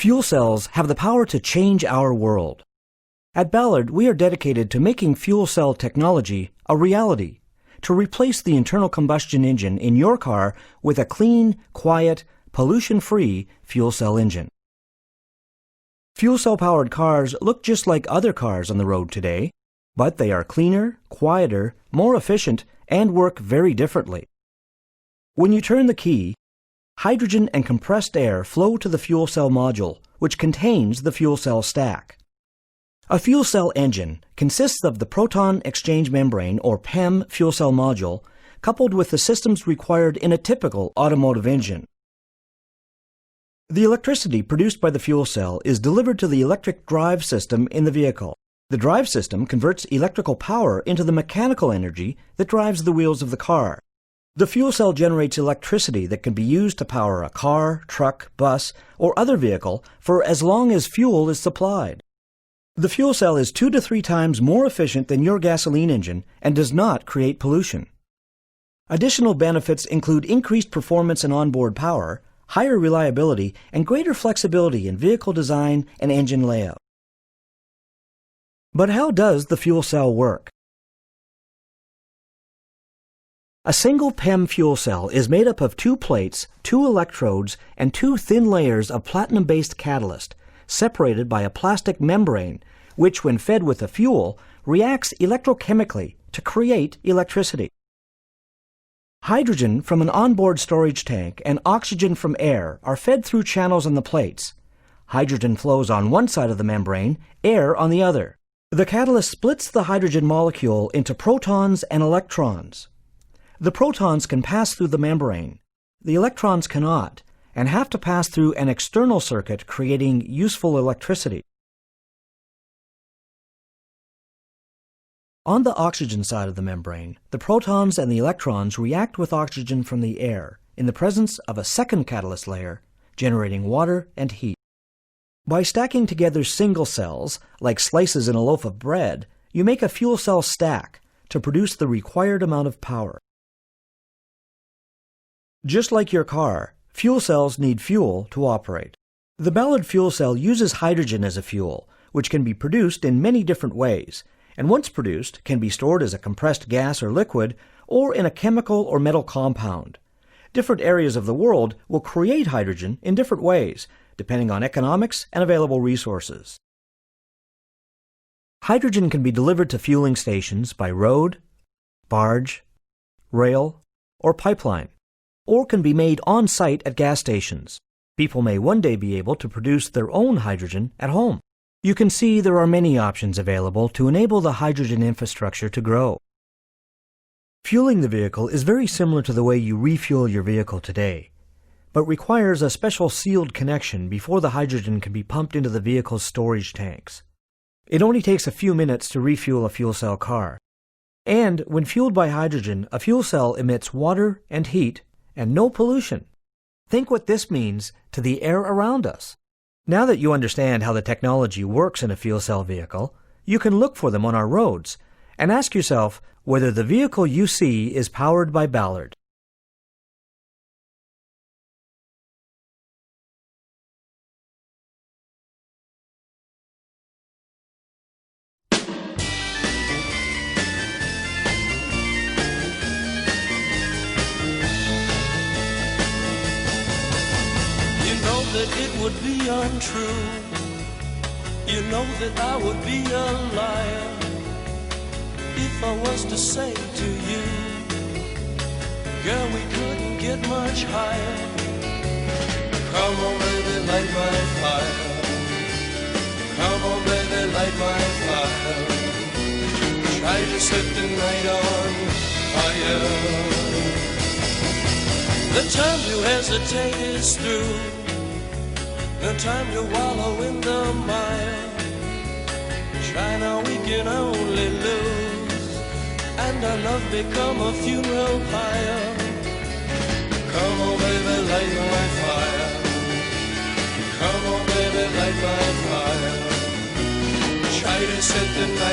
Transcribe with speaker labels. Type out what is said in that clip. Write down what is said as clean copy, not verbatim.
Speaker 1: Fuel cells have the power to change our world. At Ballard, we are dedicated to making fuel cell technology a reality, to replace the internal combustion engine in your car with a clean, quiet, pollution-free fuel cell engine. Fuel cell-powered cars look just like other cars on the road today, but they are cleaner, quieter, more efficient, and work very differently. When you turn the key, hydrogen and compressed air flow to the fuel cell module, which contains the fuel cell stack. A fuel cell engine consists of the proton exchange membrane, or PEM, fuel cell module, coupled with the systems required in a typical automotive engine. The electricity produced by the fuel cell is delivered to the electric drive system in the vehicle. The drive system converts electrical power into the mechanical energy that drives the wheels of the car. The fuel cell generates electricity that can be used to power a car, truck, bus, or other vehicle for as long as fuel is supplied. The fuel cell is 2 to 3 times more efficient than your gasoline engine and does not create pollution. Additional benefits include increased performance and onboard power, higher reliability, and greater flexibility in vehicle design and engine layout. But how does the fuel cell work? A single PEM fuel cell is made up of 2 plates, 2 electrodes, and 2 thin layers of platinum-based catalyst, separated by a plastic membrane, which, when fed with the fuel, reacts electrochemically to create electricity. Hydrogen from an onboard storage tank and oxygen from air are fed through channels on the plates. Hydrogen flows on one side of the membrane, air on the other. The catalyst splits the hydrogen molecule into protons and electrons. The protons can pass through the membrane. The electrons cannot, and have to pass through an external circuit, creating useful electricity. On the oxygen side of the membrane, the protons and the electrons react with oxygen from the air in the presence of a second catalyst layer, generating water and heat. By stacking together single cells, like slices in a loaf of bread, you make a fuel cell stack to produce the required amount of power. Just like your car, fuel cells need fuel to operate. The Ballard fuel cell uses hydrogen as a fuel, which can be produced in many different ways, and once produced can be stored as a compressed gas or liquid, or in a chemical or metal compound. Different areas of the world will create hydrogen in different ways, depending on economics and available resources. Hydrogen can be delivered to fueling stations by road, barge, rail, or pipeline, or can be made on-site at gas stations. People may one day be able to produce their own hydrogen at home. You can see there are many options available to enable the hydrogen infrastructure to grow. Fueling the vehicle is very similar to the way you refuel your vehicle today, but requires a special sealed connection before the hydrogen can be pumped into the vehicle's storage tanks. It only takes a few minutes to refuel a fuel cell car. And when fueled by hydrogen, a fuel cell emits water and heat and no pollution. Think what this means to the air around us. Now that you understand how the technology works in a fuel cell vehicle, you can look for them on our roads and ask yourself whether the vehicle you see is powered by Ballard.
Speaker 2: That it would be untrue. You know that I would be a liar if I was to say to you, girl, we couldn't get much higher. Come on, baby, light my fire. Come on, baby, light my fire. Try to set the night on fire. The time to hesitate is through. The time to wallow in the mire. Try now, we can only lose, and our love become a funeral pyre. Come on, baby, light my fire. Come on, baby, light my fire. Try to set the night